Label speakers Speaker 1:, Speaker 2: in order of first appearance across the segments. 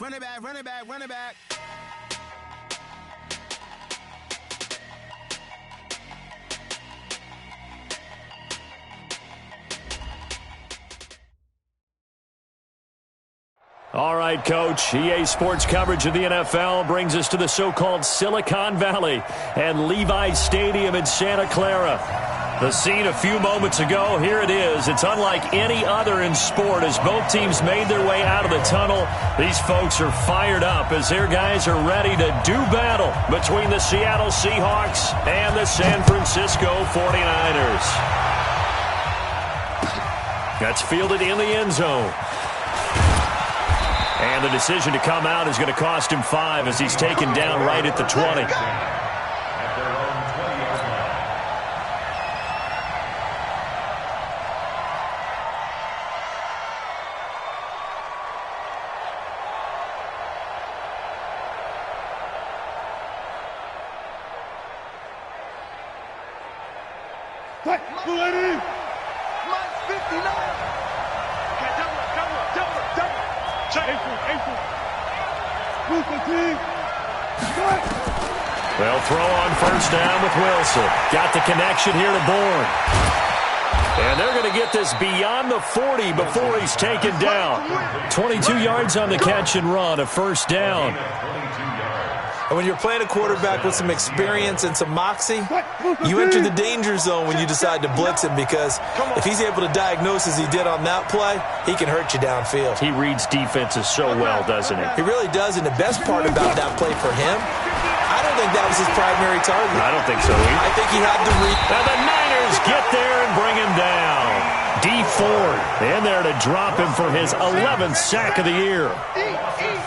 Speaker 1: run it back, run it back, run it back.
Speaker 2: All right, Coach. EA Sports coverage of the NFL brings us to the so-called Silicon Valley and Levi Stadium in Santa Clara. The scene a few moments ago, here it is. It's unlike any other in sport as both teams made their way out of the tunnel. These folks are fired up as their guys are ready to do battle between the Seattle Seahawks and the San Francisco 49ers. That's fielded in the end zone. And the decision to come out is going to cost him 5 as he's taken down right at the 20. They'll throw on first down with Wilson. Got the connection here to Bourne. And they're going to get this beyond the 40 before he's taken down. 22 yards on the catch and run, a first down.
Speaker 3: And when you're playing a quarterback with some experience and some moxie, you enter the danger zone when you decide to blitz him, because if he's able to diagnose as he did on that play, he can hurt you downfield.
Speaker 2: He reads defenses so well, doesn't he?
Speaker 3: He really does, and the best part about that play for him, I don't think that was his primary target.
Speaker 2: I don't think so either.
Speaker 3: I think he had to read.
Speaker 2: And the Niners get there and bring him down. D Ford in there to drop him for his 11th sack of the year.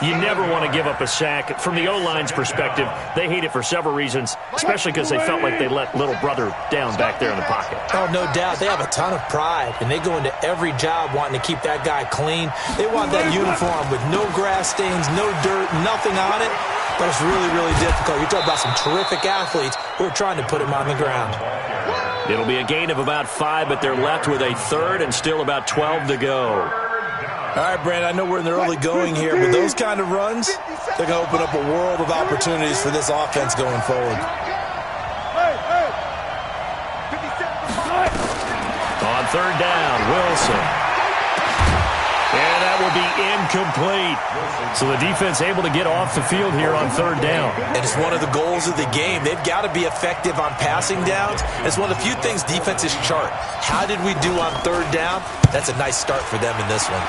Speaker 2: You never want to give up a sack. From the O-line's perspective, they hate it for several reasons, especially because they felt like they let little brother down back there in the pocket.
Speaker 3: Oh, no doubt. They have a ton of pride, and they go into every job wanting to keep that guy clean. They want that uniform with no grass stains, no dirt, nothing on it. But it's really, really difficult. You're talking about some terrific athletes who are trying to put him on the ground.
Speaker 2: It'll be a gain of about 5, but they're left with a third and still about 12 to go.
Speaker 3: All right, Brandon, I know we're in the early going here, but those kind of runs, they're going to open up a world of opportunities for this offense going forward.
Speaker 2: On third down, Wilson. And that will be incomplete. So the defense able to get off the field here on third down.
Speaker 3: And it's one of the goals of the game. They've got to be effective on passing downs. It's one of the few things defenses chart. How did we do on third down? That's a nice start for them in this one.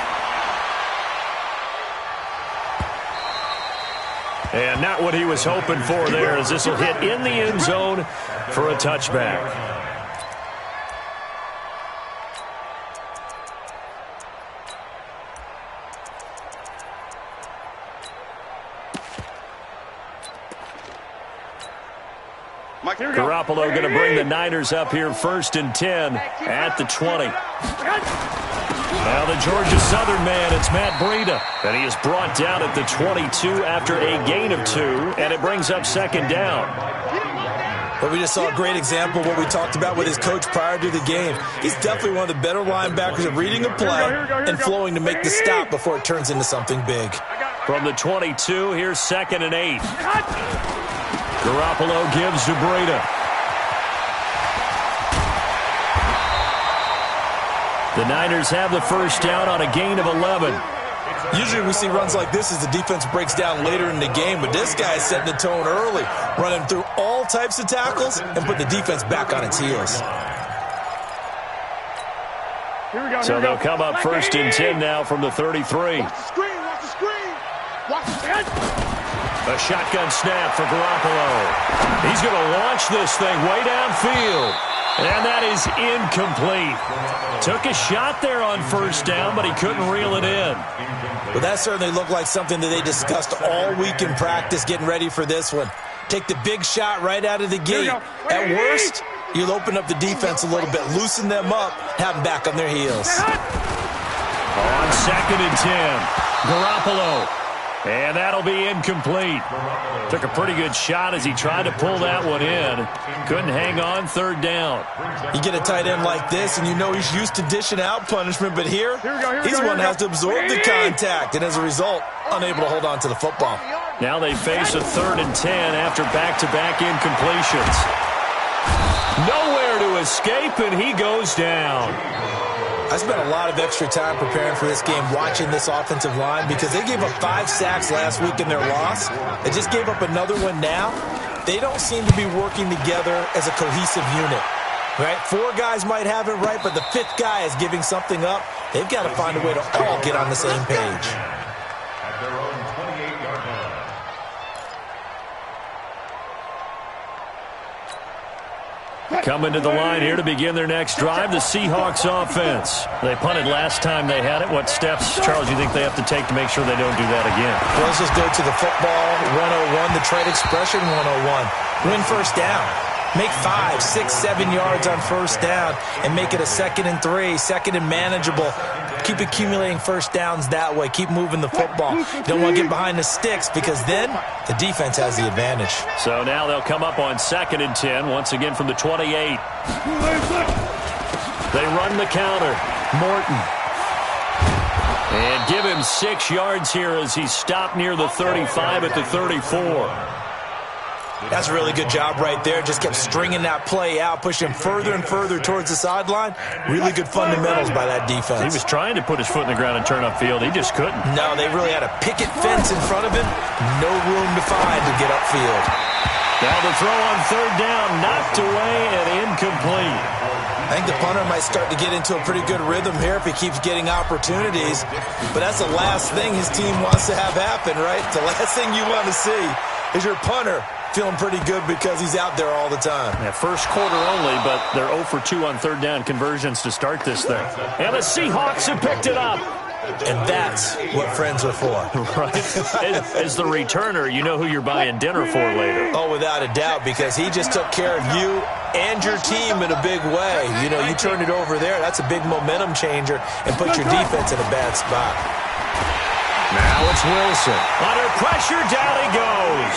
Speaker 2: And not what he was hoping for there, as this will hit in the end zone for a touchback. Garoppolo going to bring the Niners up here first and 10 at the 20. Now the Georgia Southern man, it's Matt Breida. And he is brought down at the 22 after a gain of 2, and it brings up second down.
Speaker 3: But we just saw a great example of what we talked about with his coach prior to the game. He's definitely one of the better linebackers at reading a play and flowing to make the stop before it turns into something big.
Speaker 2: From the 22, here's second and 8. Garoppolo gives to Breida. The Niners have the first down on a gain of 11.
Speaker 3: Usually we see runs like this as the defense breaks down later in the game, but this guy is setting the tone early, running through all types of tackles and put the defense back on its heels.
Speaker 2: So they'll come up first and 10 now from the 33.
Speaker 1: Watch the screen, watch the screen. Watch the screen.
Speaker 2: A shotgun snap for Garoppolo. He's going to launch this thing way downfield. And that is incomplete. Took a shot there on first down, but he couldn't reel it in.
Speaker 3: Well, that certainly looked like something that they discussed all week in practice getting ready for this one. Take the big shot right out of the gate. At worst, you'll open up the defense a little bit, loosen them up, have them back on their heels.
Speaker 2: On second and 10, Garoppolo. And that'll be incomplete. Took a pretty good shot as he tried to pull that one in. Couldn't hang on third down.
Speaker 3: You get a tight end like this, and you know he's used to dishing out punishment, but here he's the one that has to absorb the contact. And as a result, unable to hold on to the football.
Speaker 2: Now they face a 3rd and 10 after back-to-back incompletions. Nowhere to escape, and he goes down.
Speaker 3: I spent a lot of extra time preparing for this game watching this offensive line because they gave up 5 sacks last week in their loss. They just gave up another one now. They don't seem to be working together as a cohesive unit. Right? 4 guys might have it right, but the 5th guy is giving something up. They've got to find a way to all get on the same page.
Speaker 2: Coming to the line here to begin their next drive, the Seahawks offense. They punted last time they had it. What steps, Charles, you think they have to take to make sure they don't do that again?
Speaker 3: Well, let's just go to the football 101, the trade expression 101. Win first down. Make 5, 6, 7 yards on first down and make it a 2nd and 3, 2nd and manageable. Keep accumulating first downs that way. Keep moving the football. You don't want to get behind the sticks because then the defense has the advantage.
Speaker 2: So now they'll come up on 2nd and 10, once again from the 28. They run the counter. Morton. And give him 6 yards here as he stopped near the 35 at the 34.
Speaker 3: That's a really good job right there. Just kept stringing that play out, pushing further and further towards the sideline. Really good fundamentals by that defense.
Speaker 2: He was trying to put his foot in the ground and turn upfield. He just couldn't.
Speaker 3: No, they really had a picket fence in front of him. No room to find to get upfield.
Speaker 2: Now the throw on 3rd down, knocked away and incomplete.
Speaker 3: I think the punter might start to get into a pretty good rhythm here if he keeps getting opportunities. But that's the last thing his team wants to have happen, right? The last thing you want to see is your punter feeling pretty good because he's out there all the time.
Speaker 2: Yeah, first quarter only, but they're 0 for 2 on 3rd down conversions to start this thing. And the Seahawks have picked it up.
Speaker 3: And that's what friends are for.
Speaker 2: Right. As the returner, you know who you're buying dinner for later.
Speaker 3: Oh, without a doubt, because he just took care of you and your team in a big way. You know, you turned it over there. That's a big momentum changer and put your defense in a bad spot.
Speaker 2: Now it's Wilson. Under pressure, down he goes.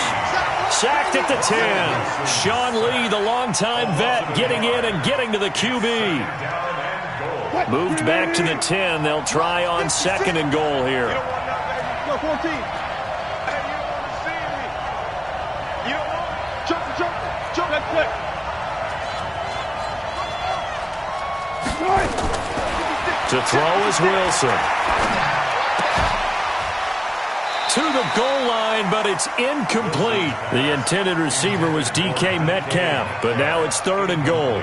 Speaker 2: Sacked at the 10. Sean Lee, the longtime vet, getting in and getting to the QB. Moved back to the 10. They'll try on 2nd and goal here.
Speaker 1: Go 14. Hey, you don't want to see me. Jump. That's quick.
Speaker 2: To throw is Wilson. To the goal line, but it's incomplete. The intended receiver was DK Metcalf, but now it's 3rd and goal.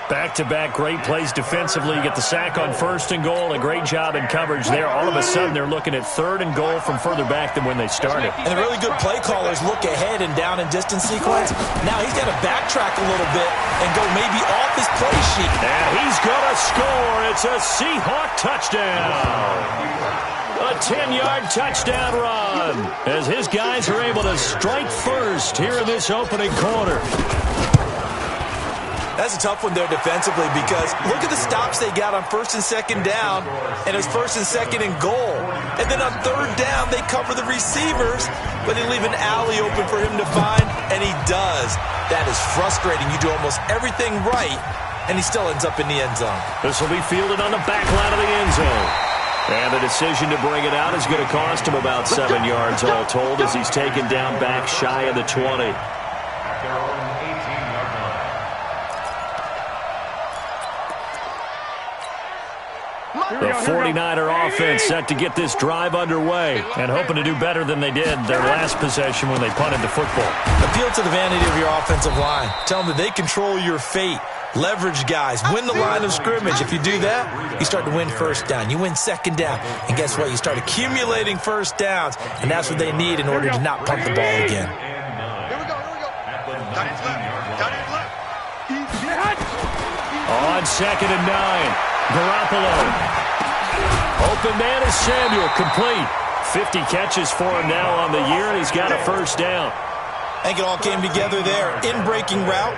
Speaker 2: Back-to-back great plays defensively. You get the sack on 1st and goal. A great job in coverage there. All of a sudden, they're looking at 3rd and goal from further back than when they started.
Speaker 3: And the really good play callers look ahead and down and distance sequence. Now he's got to backtrack a little bit and go maybe off his play sheet.
Speaker 2: And he's going to score. It's a Seahawk touchdown. A 10-yard touchdown run as his guys are able to strike first here in this opening quarter.
Speaker 3: That's a tough one there defensively because look at the stops they got on 1st and 2nd down, and it's 1st and 2nd and goal. And then on 3rd down, they cover the receivers, but they leave an alley open for him to find, and he does. That is frustrating. You do almost everything right, and he still ends up in the end zone.
Speaker 2: This will be fielded on the back line of the end zone. And the decision to bring it out is going to cost him about 7 yards all told as he's taken down back shy of the 20. The 49er offense set to get this drive underway and hoping to do better than they did their last possession when they punted the football.
Speaker 3: Appeal to the vanity of your offensive line. Tell them that they control your fate. Leverage guys. Win the line of scrimmage. If you do that, you start to win first down. You win 2nd down. And guess what? You start accumulating first downs. And that's what they need in order to not punt the ball again.
Speaker 1: Here we go. Down his left.
Speaker 2: On 2nd and 9. Garoppolo. Open man is Samuel. Complete. 50 catches for him now on the year, and he's got a first down.
Speaker 3: I think it all came together there. In-breaking route.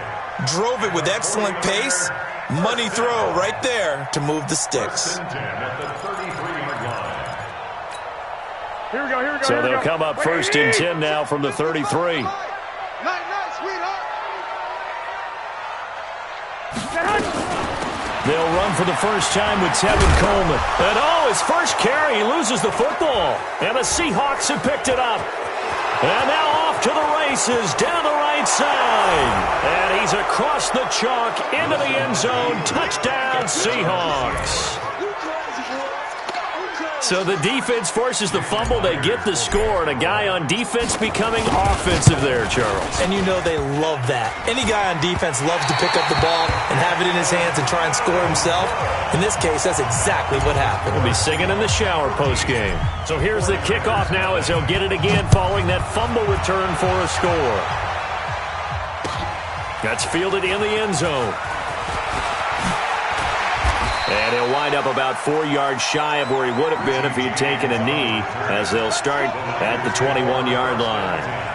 Speaker 3: Drove it with excellent pace. Money throw right there to move the sticks.
Speaker 1: Here we go.
Speaker 2: So they'll come up 1st and 10 now from the 33.
Speaker 1: Nice, sweetheart.
Speaker 2: They'll run for the first time with Tevin Coleman. And his first carry, he loses the football. And the Seahawks have picked it up. And now off to the races down the right side. And he's across the chalk into the end zone. Touchdown, Seahawks. So the defense forces the fumble. They get the score, and a guy on defense becoming offensive there, Charles.
Speaker 3: And you know they love that. Any guy on defense loves to pick up the ball and have it in his hands and try and score himself. In this case, that's exactly what happened.
Speaker 2: We'll be singing in the shower post-game. So here's the kickoff now as they'll get it again following that fumble return for a score. That's fielded in the end zone. And he'll wind up about 4 yards shy of where he would have been if he had taken a knee, as they'll start at the 21-yard line.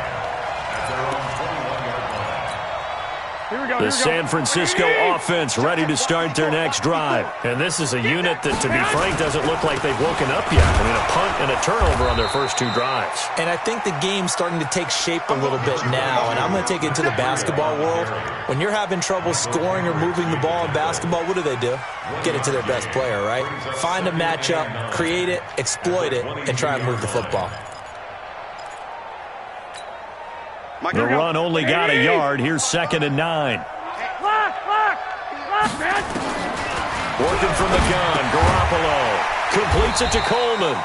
Speaker 2: The San Francisco offense ready to start their next drive. And this is a unit that, to be frank, doesn't look like they've woken up yet. I mean, a punt and a turnover on their first 2 drives.
Speaker 3: And I think the game's starting to take shape a little bit now. And I'm going to take it into the basketball world. When you're having trouble scoring or moving the ball in basketball, what do? Get it to their best player, right? Find a matchup, create it, exploit it, and try and move the football.
Speaker 2: The run only got a yard. Here's 2nd and 9. Working from the gun, Garoppolo completes it to Coleman.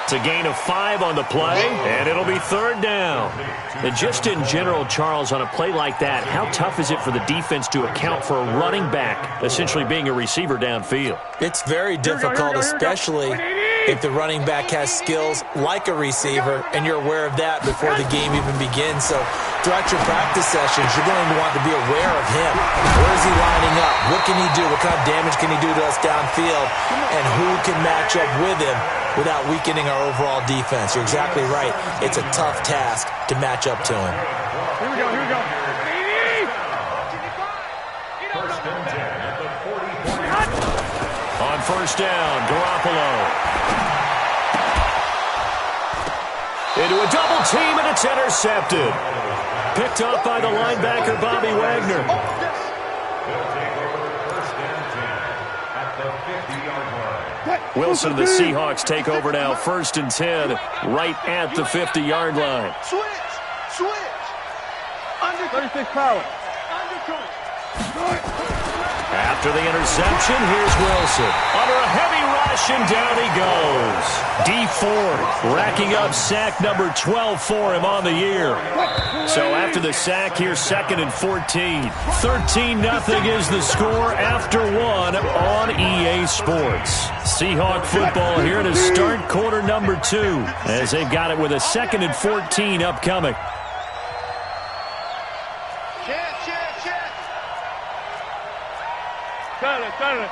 Speaker 2: It's a gain of 5 on the play, and it'll be 3rd down. And just in general, Charles, on a play like that, how tough is it for the defense to account for a running back essentially being a receiver downfield?
Speaker 3: It's very difficult, especially if the running back has skills like a receiver, and you're aware of that before the game even begins. So throughout your practice sessions, you're going to want to be aware of him. Where is he lining up? What can he do? What kind of damage can he do to us downfield? And who can match up with him without weakening our overall defense? You're exactly right. It's a tough task to match up to him.
Speaker 4: Here we go.
Speaker 2: On 1st down, Garoppolo. Into a double team, and it's intercepted. Picked up by the linebacker, Bobby Wagner. Wilson, the Seahawks take over now, 1st and 10, right at the 50-yard line.
Speaker 1: Switch. Under
Speaker 4: 36 power.
Speaker 2: After the interception, here's Wilson. Under a heavy rush, and down he goes. D Ford racking up sack number 12 for him on the year. So after the sack, here's 2nd and 14. 13-0 is the score after 1 on EA Sports. Seahawk football here to start quarter number 2, as they've got it with a 2nd and 14 upcoming.
Speaker 4: Turn it.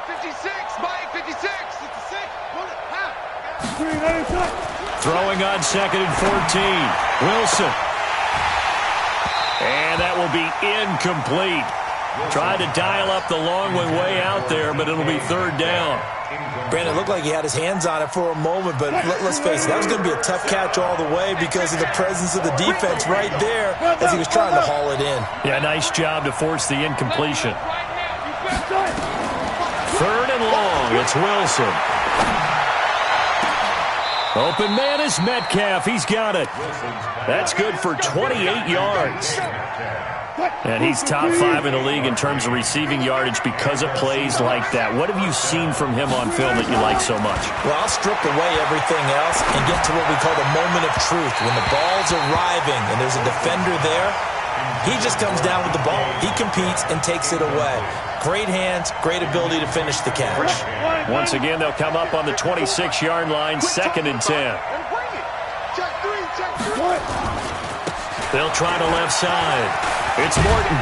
Speaker 1: 56, Mike, 56. It's a 6. Pull it.
Speaker 2: Throwing on 2nd and 14. Wilson. And that will be incomplete. Tried to dial up the long one way out there, but it'll be 3rd down.
Speaker 3: Brandon, it looked like he had his hands on it for a moment, but let's face it, that was going to be a tough catch all the way because of the presence of the defense right there as he was trying to haul it in.
Speaker 2: Yeah, nice job to force the incompletion. 3rd and long, it's Wilson. Open man is Metcalf. He's got it. That's good for 28 yards. And he's top 5 in the league in terms of receiving yardage because of plays like that. What have you seen from him on film that you like so much?
Speaker 3: Well, I'll strip away everything else and get to what we call the moment of truth. When the ball's arriving and there's a defender there, he just comes down with the ball. He competes and takes it away. Great hands, great ability to finish the catch.
Speaker 2: Once again, they'll come up on the 26-yard line, 2nd and 10. They'll try the left side. It's Morton.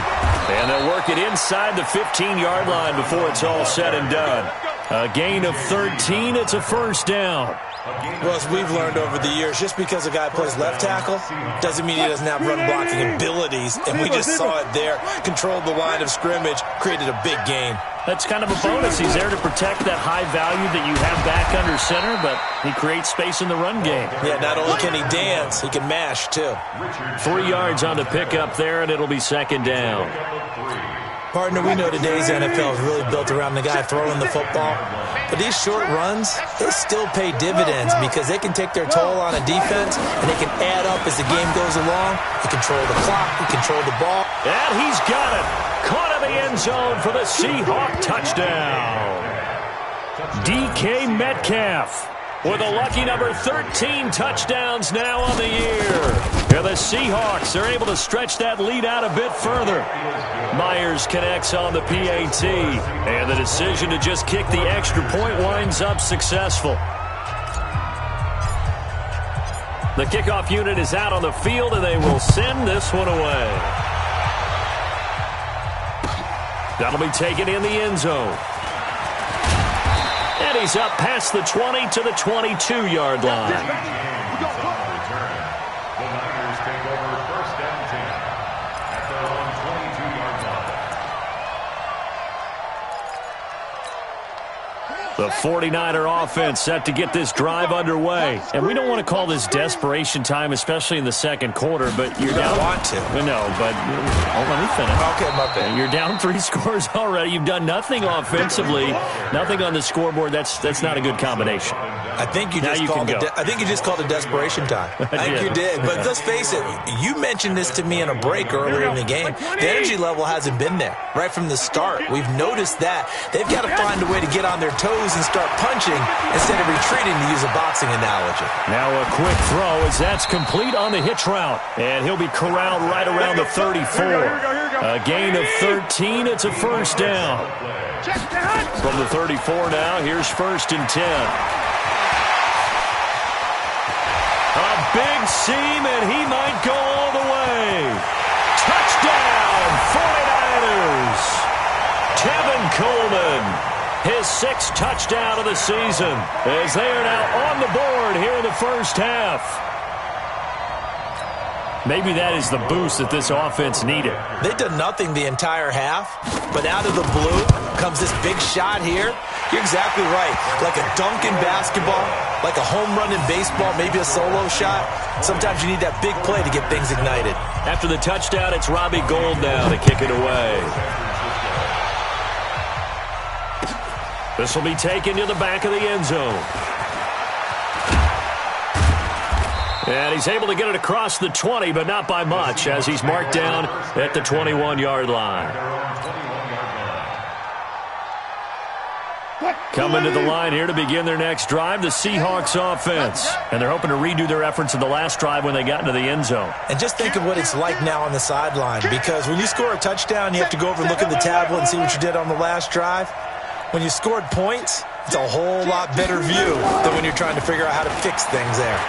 Speaker 2: And they'll work it inside the 15-yard line before it's all said and done. A gain of 13. It's a 1st down.
Speaker 3: Well, as we've learned over the years, just because a guy plays left tackle doesn't mean he doesn't have run-blocking abilities, and we just saw it there. Controlled the line of scrimmage, created a big gain.
Speaker 2: That's kind of a bonus. He's there to protect that high value that you have back under center, but he creates space in the run game.
Speaker 3: Yeah, not only can he dance, he can mash, too.
Speaker 2: 3 yards on the pickup there, and it'll be second down.
Speaker 3: Partner, we know today's NFL is really built around the guy throwing the football. But these short runs, they still pay dividends because they can take their toll on a defense, and they can add up as the game goes along. You control the clock, you control the ball.
Speaker 2: And he's got it. Caught in the end zone for the Seahawk touchdown. DK Metcalf with a lucky number 13 touchdowns now on the year. Here the Seahawks are able to stretch that lead out a bit further. Myers connects on the PAT, and the decision to just kick the extra point winds up successful. The kickoff unit is out on the field, and they will send this one away. That'll be taken in the end zone. And he's up past the 20 to the 22-yard line. The 49er offense set to get this drive underway. And we don't want to call this desperation time, especially in the second quarter, but you're down.
Speaker 3: I want to.
Speaker 2: No, but let me finish.
Speaker 3: Okay, my bad.
Speaker 2: You're down 3 scores already. You've done nothing offensively, nothing on the scoreboard. That's not a good combination.
Speaker 3: I think you just called it desperation time. I think you did. But let's face it, you mentioned this to me in a break earlier in the game. The energy level hasn't been there right from the start. We've noticed that. They've got to find a way to get on their toes and start punching instead of retreating, to use a boxing analogy.
Speaker 2: Now a quick throw as that's complete on the hitch route. And he'll be corralled right around the 34. A gain of 13. It's a first down. From the 34 now, here's 1st and 10. A big seam, and he might go all the way. Touchdown, 49ers. Tevin Coleman. His 6th touchdown of the season as they are now on the board here in the first half. Maybe that is the boost that this offense needed.
Speaker 3: They've done nothing the entire half, but out of the blue comes this big shot here. You're exactly right. Like a dunk in basketball, like a home run in baseball, maybe a solo shot. Sometimes you need that big play to get things ignited.
Speaker 2: After the touchdown, it's Robbie Gould now to kick it away. This will be taken to the back of the end zone. And he's able to get it across the 20, but not by much, as he's marked down at the 21-yard line. Coming to the line here to begin their next drive, the Seahawks offense. And they're hoping to redo their efforts in the last drive when they got into the end zone.
Speaker 3: And just think of what it's like now on the sideline, because when you score a touchdown, you have to go over and look at the tablet and see what you did on the last drive. When you scored points, it's a whole lot better view than when you're trying to figure out how to fix things there.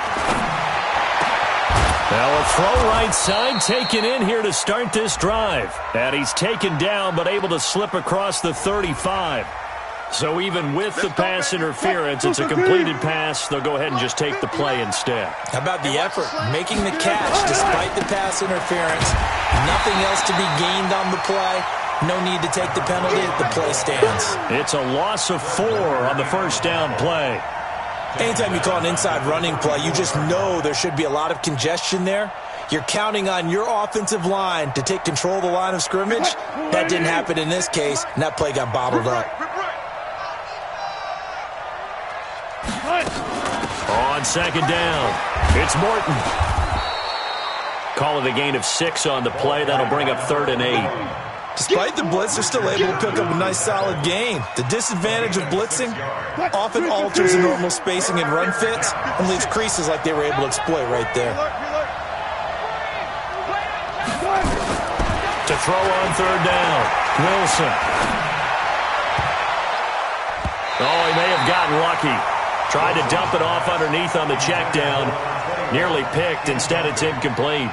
Speaker 2: Now a throw right side taken in here to start this drive. And he's taken down but able to slip across the 35. So even with the pass interference, it's a completed pass. They'll go ahead and just take the play instead.
Speaker 3: How about the effort? Making the catch despite the pass interference. Nothing else to be gained on the play. No need to take the penalty. The play stands.
Speaker 2: It's a loss of 4 on the first down play.
Speaker 3: Anytime you call an inside running play, you just know there should be a lot of congestion there. You're counting on your offensive line to take control of the line of scrimmage. That didn't happen in this case, and that play got bottled up.
Speaker 2: On second down, it's Morton. Call it a gain of 6 on the play. That'll bring up 3rd and 8.
Speaker 3: Despite the blitz, they're still able to pick up a nice, solid gain. The disadvantage of blitzing often alters the normal spacing and run fits and leaves creases like they were able to exploit right there.
Speaker 2: To throw on 3rd down, Wilson. Oh, he may have gotten lucky. Tried to dump it off underneath on the check down. Nearly picked. Instead, it's incomplete.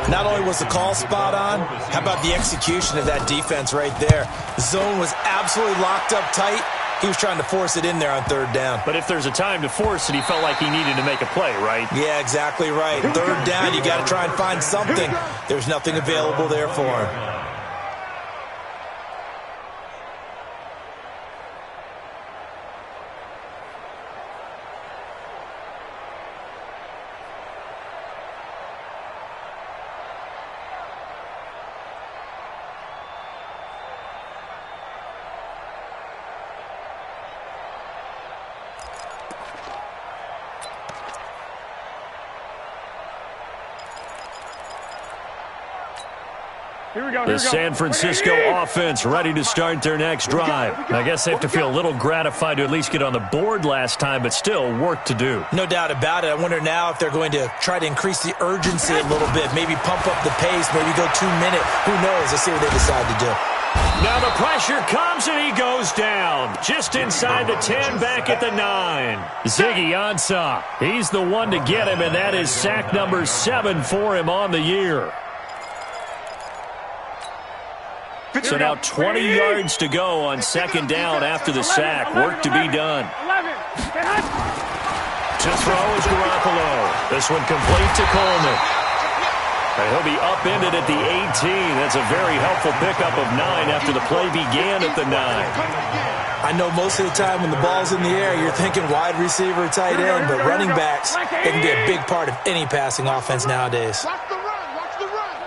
Speaker 3: Not only was the call spot on, how about the execution of that defense right there? The zone was absolutely locked up tight, He was trying to force it in there on third down.
Speaker 2: But if there's a time to force it, he felt like he needed to make a play, right?
Speaker 3: Yeah, exactly right. Third down, you got to try and find something. There's nothing available there for him.
Speaker 2: The San Francisco offense ready to start their next drive. I guess they have to feel a little gratified to at least get on the board last time, but still work to do.
Speaker 3: No doubt about it. I wonder now if they're going to try to increase the urgency a little bit, maybe pump up the pace, maybe go 2 minute. Who knows? Let's see what they decide to do.
Speaker 2: Now the pressure comes and he goes down. Just inside the 10, back at the 9. Ziggy Ansah, he's the one to get him, and that is sack number 7 for him on the year. So now 20 yards to go on second down after the sack. Work to be done. To throw is Garoppolo. This one complete to Coleman. And he'll be upended at the 18. That's a very helpful pickup of 9 after the play began at the 9.
Speaker 3: I know most of the time when the ball's in the air, you're thinking wide receiver, tight end, but running backs, they can be a big part of any passing offense nowadays.
Speaker 1: Watch the run. Watch the run.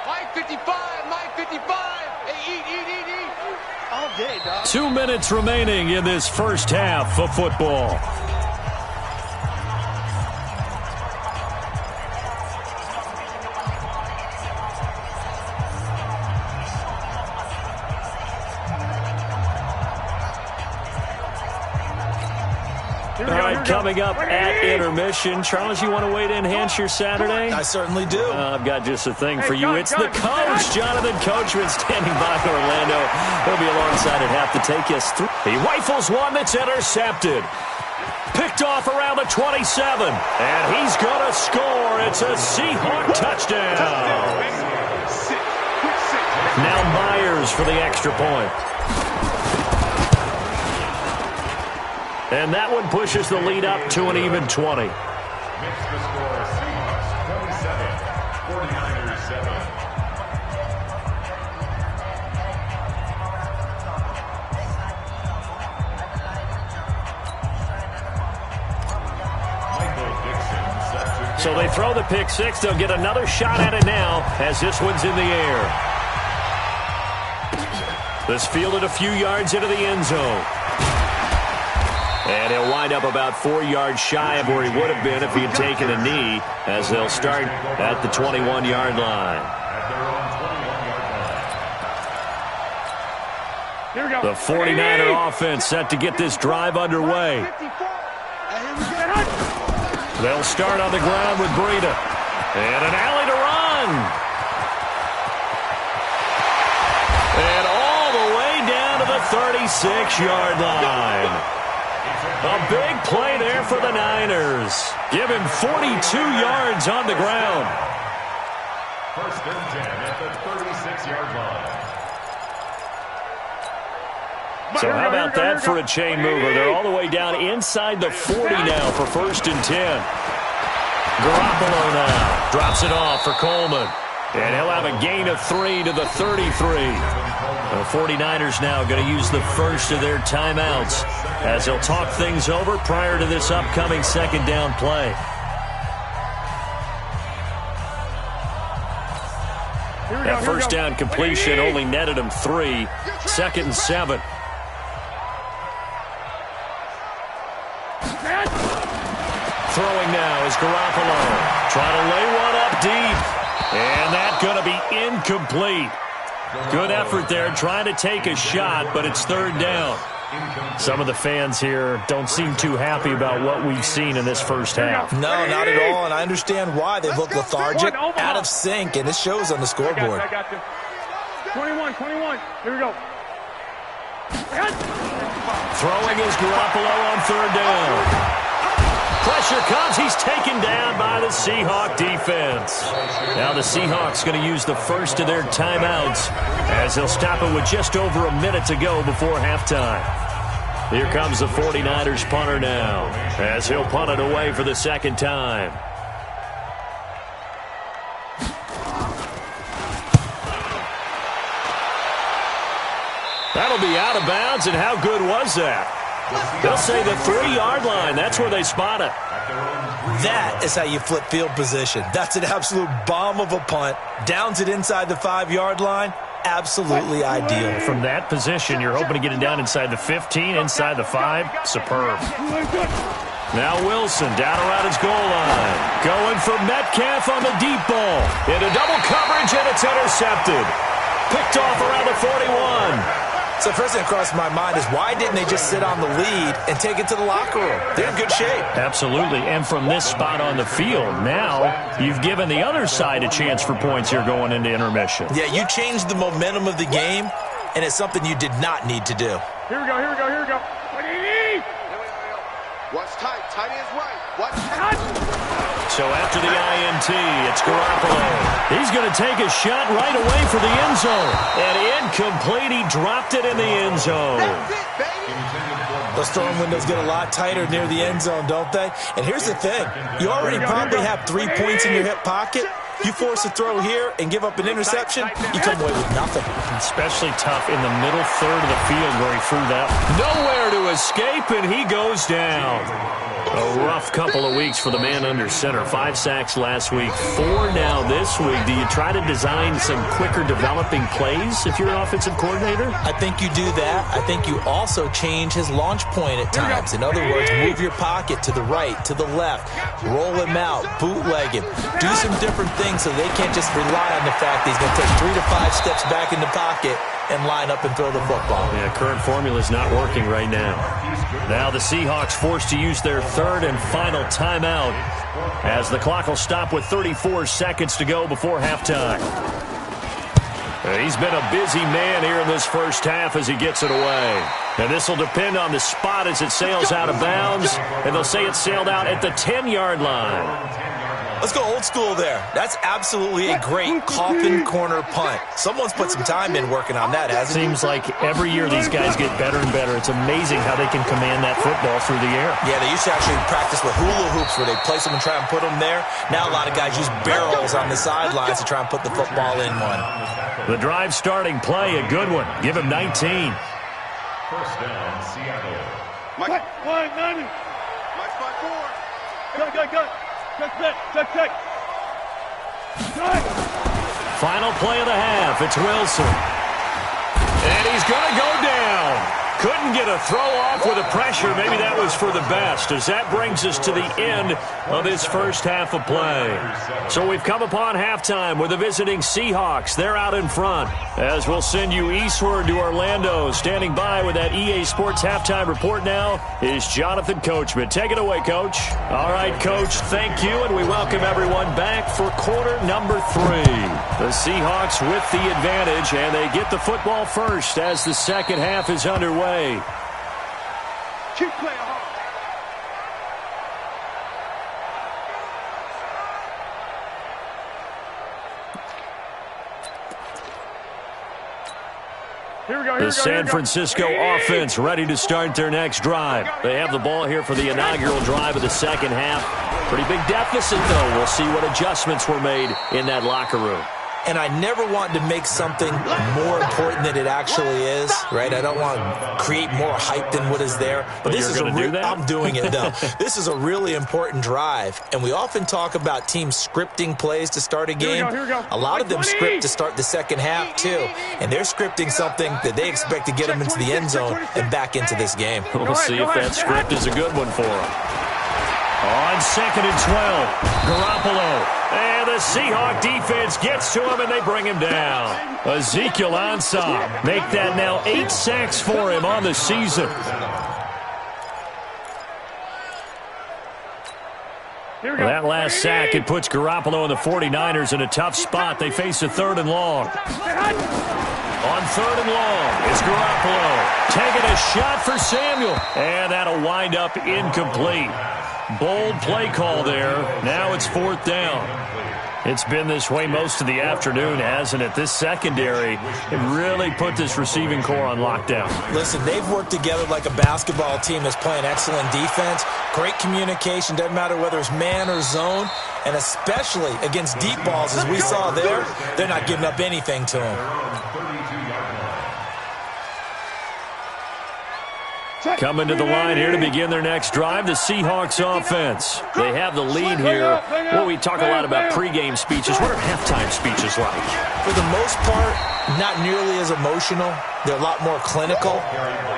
Speaker 1: Mike 55. Mike 55. All day, dog.
Speaker 2: 2 minutes remaining in this first half of football. All right, coming up at intermission. Charles, you want to wait to enhance your Saturday?
Speaker 3: I certainly do.
Speaker 2: I've got just a thing for you. It's the coach, Jonathan Coachman, standing by Orlando. He'll be alongside at half to take us through. He rifles one that's intercepted. Picked off around the 27. And he's going to score. It's a Seahawk touchdown. Now Myers for the extra point. And that one pushes the lead up to an even 20.
Speaker 5: Makes the score Seahawks 27, 49ers 7.
Speaker 2: So they throw the pick six. They'll get another shot at it now as this one's in the air. This fielded a few yards into the end zone. And he'll wind up about 4 yards shy of where he would have been if he had taken a knee, as they'll start at the 21-yard line. The 49er offense set to get this drive underway. They'll start on the ground with Breida. And an alley to run. And all the way down to the 36-yard line. A big play there for the Niners. Give him 42 yards on the ground.
Speaker 5: First and 10 at the 36-yard line.
Speaker 2: So how about that for a chain mover? They're all the way down inside the 40 now for first and 10. Garoppolo now drops it off for Coleman. And he'll have a gain of 3 to the 33. The 49ers now going to use the first of their timeouts as they'll talk things over prior to this upcoming second down play. That first down completion only netted him 3. Second and 7. Throwing now is Garoppolo. Trying to lay one up deep. And that's going to be incomplete. Good effort there, trying to take a shot, but it's third down. Some of the fans here don't seem too happy about what we've seen in this first half.
Speaker 3: No, not at all, and I understand why. They look lethargic, out of sync, and it shows on the scoreboard.
Speaker 4: I got you. 21. Here we go.
Speaker 2: Throwing is Garoppolo on third down. Pressure comes. He's taken down by the Seahawk defense. Now the Seahawks going to use the first of their timeouts as they'll stop it with just over a minute to go before halftime. Here comes the 49ers punter now, as he'll punt it away for the second time. That'll be out of bounds, and how good was that? They'll say the 3-yard line. That's where they spot it.
Speaker 3: That is how you flip field position. That's an absolute bomb of a punt. Downs it inside the 5-yard line. Absolutely ideal.
Speaker 2: From that position, you're hoping to get it down inside the 15, inside the 5. Superb. Now Wilson down around his goal line. Going for Metcalf on the deep ball. Into double coverage, and it's intercepted. Picked off around the 41.
Speaker 3: So first thing that crossed my mind is why didn't they just sit on the lead and take it to the locker room? They're in good shape.
Speaker 2: Absolutely. And from this spot on the field, now you've given the other side a chance for points here going into intermission.
Speaker 3: Yeah, you changed the momentum of the game, and it's something you did not need to do.
Speaker 4: Here we go, here we go, here we go. What do you need?
Speaker 1: Watch tight. Tight is right. Watch tight.
Speaker 2: So after the INT, it's Garoppolo. He's going to take a shot right away for the end zone. And incomplete. He dropped it in the end zone.
Speaker 1: That's it, baby.
Speaker 3: Those throwing windows get a lot tighter near the end zone, don't they? And here's the thing. You already probably have 3 points in your hip pocket. You force a throw here and give up an interception, you come away with nothing.
Speaker 2: Especially tough in the middle third of the field where he threw that. Nowhere to escape, and he goes down. A rough couple of weeks for the man under center. 5 sacks last week, 4 now this week. Do you try to design some quicker developing plays if you're an offensive coordinator?
Speaker 3: I think you do that. I think you also change his launch point at times. In other words, move your pocket to the right, to the left, roll him out, bootleg him. Do some different things so they can't just rely on the fact that he's going to take 3 to 5 steps back in the pocket and line up and throw the football.
Speaker 2: Yeah, current formula is not working right now. Now the Seahawks forced to use their third and final timeout as the clock will stop with 34 seconds to go before halftime. He's been a busy man here in this first half as he gets it away. And this will depend on the spot as it sails out of bounds. And they'll say it sailed out at the 10-yard line.
Speaker 3: Let's go old school there. That's absolutely a great coffin corner punt. Someone's put some time in working on that, hasn't it?
Speaker 2: Seems like every year these guys get better and better. It's amazing how they can command that football through the air.
Speaker 3: Yeah, they used to actually practice with hula hoops where they place them and try and put them there. Now a lot of guys use barrels on the sidelines to try and put the football in one.
Speaker 2: The drive starting play, a good one. Give him 19.
Speaker 5: First down, Seattle.
Speaker 1: Mike.
Speaker 4: One, 90.
Speaker 1: Mike, spot 4.
Speaker 4: Go. Check.
Speaker 2: Final play of the half. It's Wilson. And he's going to go down. Couldn't get a throw off with the pressure. Maybe that was for the best, as that brings us to the end of this first half of play. So we've come upon halftime with the visiting Seahawks. They're out in front, as we'll send you eastward to Orlando. Standing by with that EA Sports halftime report now is Jonathan Coachman. Take it away, Coach. All right, Coach, thank you, and we welcome everyone back for quarter number 3. The Seahawks with the advantage, and they get the football first as the second half is underway.
Speaker 4: Keep playing hard.
Speaker 2: The San Francisco offense ready to start their next drive. They have the ball here for the inaugural drive of the second half. Pretty big deficit, though. We'll see what adjustments were made in that locker room.
Speaker 3: And I never want to make something more important than it actually is, right? I don't want to create more hype than what is there. But this is I'm doing it, though. This is a really important drive. And we often talk about teams scripting plays to start a game.
Speaker 4: Here we go.
Speaker 3: A lot of them script to start the second half, too. And they're scripting something that they expect to get them into the end zone and back into this game.
Speaker 2: We'll see if that script is a good one for them. On 2nd and 12, Garoppolo. And the Seahawk defense gets to him, and they bring him down. Ezekiel Ansah make that now 8 sacks for him on the season. That last sack, it puts Garoppolo and the 49ers in a tough spot. They face a 3rd and long. On 3rd and long, it's Garoppolo taking a shot for Samuel. And that'll wind up incomplete. Bold play call there. Now it's 4th down. It's been this way most of the afternoon, hasn't it? This secondary it really put this receiving core on lockdown.
Speaker 3: Listen, they've worked together like a basketball team that's playing excellent defense. Great communication, doesn't matter whether it's man or zone. And especially against deep balls, as we saw there, they're not giving up anything to them.
Speaker 2: Coming to the line here to begin their next drive, the Seahawks offense. They have the lead here. Well, we talk a lot about pregame speeches. What are halftime speeches like?
Speaker 3: For the most part, not nearly as emotional. They're a lot more clinical.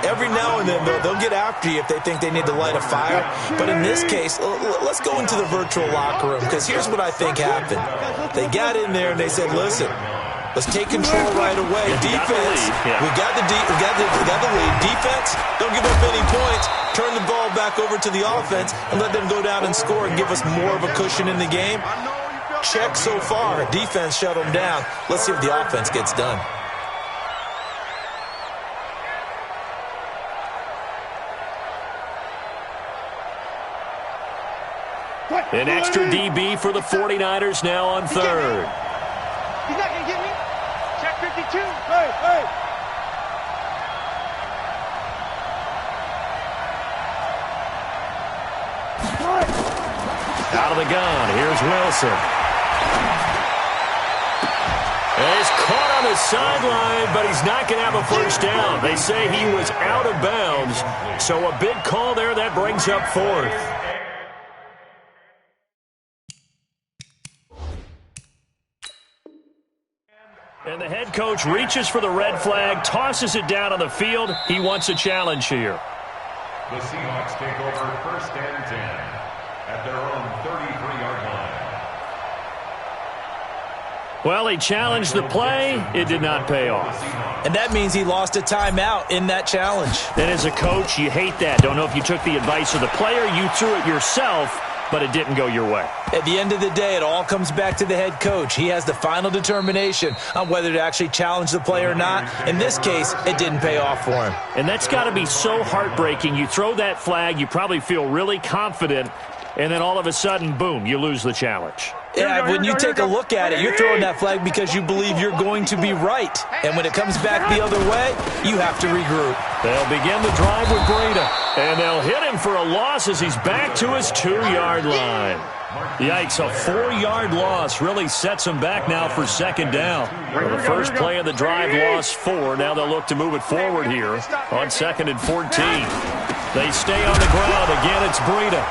Speaker 3: Every now and then, they'll get after you if they think they need to light a fire. But in this case, let's go into the virtual locker room, because here's what I think happened. They got in there and they said, listen, let's take control right away. Defense, we got the lead. Defense, don't give up any points. Turn the ball back over to the offense and let them go down and score and give us more of a cushion in the game. Check so far. Defense shut them down. Let's see if the offense gets done.
Speaker 2: An extra DB for the 49ers now on third.
Speaker 4: He's not going to get me. Check 52. Hey.
Speaker 2: Out of the gun, here's Wilson. And he's caught on the sideline, but he's not going to have a first down. They say he was out of bounds, so a big call there that brings up fourth. And the head coach reaches for the red flag, tosses it down on the field. He wants a challenge here.
Speaker 5: The Seahawks take over first and 10 at their own 33-yard line.
Speaker 2: Well, he challenged the play. It did not pay off.
Speaker 3: And that means he lost a timeout in that challenge.
Speaker 2: And as a coach, you hate that. Don't know if you took the advice of the player, you threw it yourself, but it didn't go your way.
Speaker 3: At the end of the day, it all comes back to the head coach. He has the final determination on whether to actually challenge the play or not. In this case, it didn't pay off for him.
Speaker 2: And that's got to be so heartbreaking. You throw that flag, you probably feel really confident, and then all of a sudden, boom, you lose the challenge.
Speaker 3: Yeah, when you take a look at it, you're throwing that flag because you believe you're going to be right. And when it comes back the other way, you have to regroup.
Speaker 2: They'll begin the drive with Breda. And they'll hit him for a loss as he's back to his 2-yard line. Yikes, a 4-yard loss really sets him back now for second down. Well, the first play of the drive lost 4. Now they'll look to move it forward here on 2nd and 14. They stay on the ground. Again, it's Breda.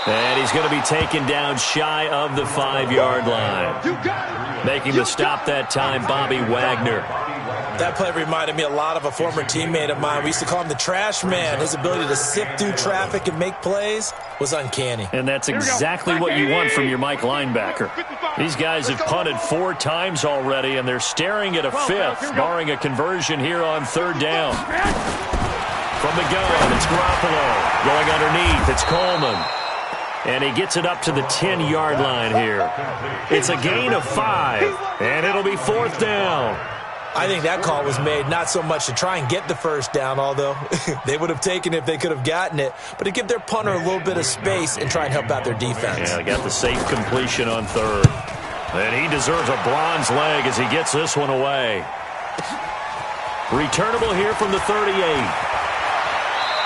Speaker 2: And he's going to be taken down shy of the 5-yard line. Making the stop that time, Bobby Wagner.
Speaker 3: That play reminded me a lot of a former teammate of mine. We used to call him the trash man. His ability to sift through traffic and make plays was uncanny.
Speaker 2: And that's exactly what you want from your Mike linebacker. These guys have punted 4 times already, and they're staring at a 5th, barring a conversion here on 3rd down. From the gun, it's Garoppolo. Going underneath, it's Coleman. And he gets it up to the 10-yard line here. It's a gain of 5, and it'll be 4th down.
Speaker 3: I think that call was made not so much to try and get the first down, although they would have taken it if they could have gotten it, but to give their punter a little bit of space and try and help out their defense.
Speaker 2: Yeah, they got the safe completion on 3rd. And he deserves a bronze leg as he gets this one away. Returnable here from the 38.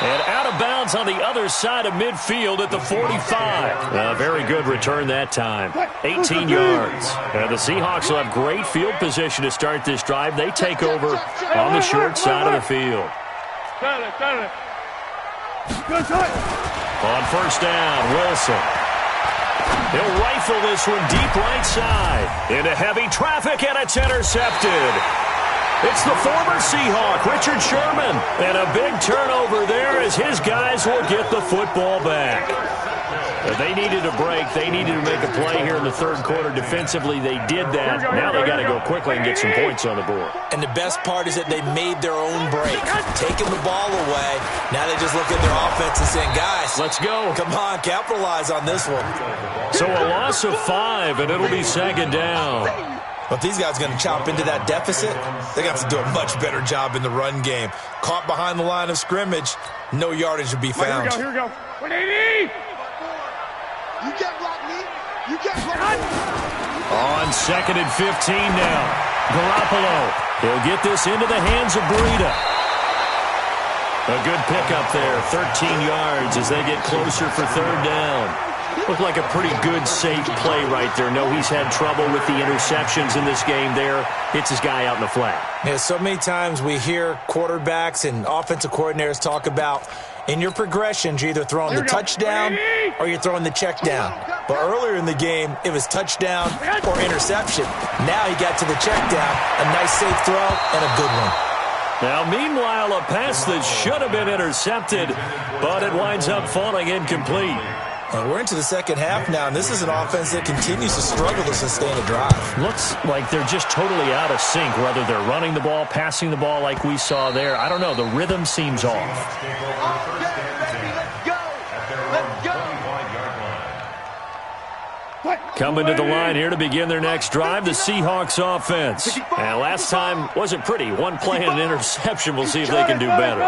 Speaker 2: And out of bounds on the other side of midfield at the 45. Very good return that time. 18 yards. The Seahawks will have great field position to start this drive. They take over on the short side of the field. On first down, Wilson. He'll rifle this one deep right side. Into heavy traffic, and it's intercepted. It's the former Seahawk, Richard Sherman. And a big turnover there as his guys will get the football back. They needed a break. They needed to make a play here in the 3rd quarter. Defensively, they did that. Now they got to go quickly and get some points on the board.
Speaker 3: And the best part is that they made their own break. Taking the ball away. Now they just look at their offense and saying, guys,
Speaker 2: let's go.
Speaker 3: Come on, capitalize on this one.
Speaker 2: So a loss of 5, and it'll be 2nd down.
Speaker 3: Well, if these guys are going to chop into that deficit, they're going to have to do a much better job in the run game. Caught behind the line of scrimmage, no yardage to be found.
Speaker 4: Here we go. 180!
Speaker 1: You can't block me.
Speaker 2: On 2nd and 15 now. Garoppolo. He'll get this into the hands of Breida. A good pickup there. 13 yards as they get closer for 3rd down. Looked like a pretty good, safe play right there. No, he's had trouble with the interceptions in this game there. Hits his guy out in the flat.
Speaker 3: Yeah, so many times we hear quarterbacks and offensive coordinators talk about in your progressions, you're either throwing the touchdown or you're throwing the check down. But earlier in the game, it was touchdown or interception. Now he got to the check down, a nice safe throw, and a good one.
Speaker 2: Now, meanwhile, a pass that should have been intercepted, but it winds up falling incomplete.
Speaker 3: And we're into the second half now, and this is an offense that continues to struggle to sustain a drive.
Speaker 2: Looks like they're just totally out of sync, whether they're running the ball, passing the ball like we saw there. I don't know. The rhythm seems off. Coming to the line here to begin their next drive, the Seahawks offense. And last time wasn't pretty. One play and an interception. We'll see if they can do better.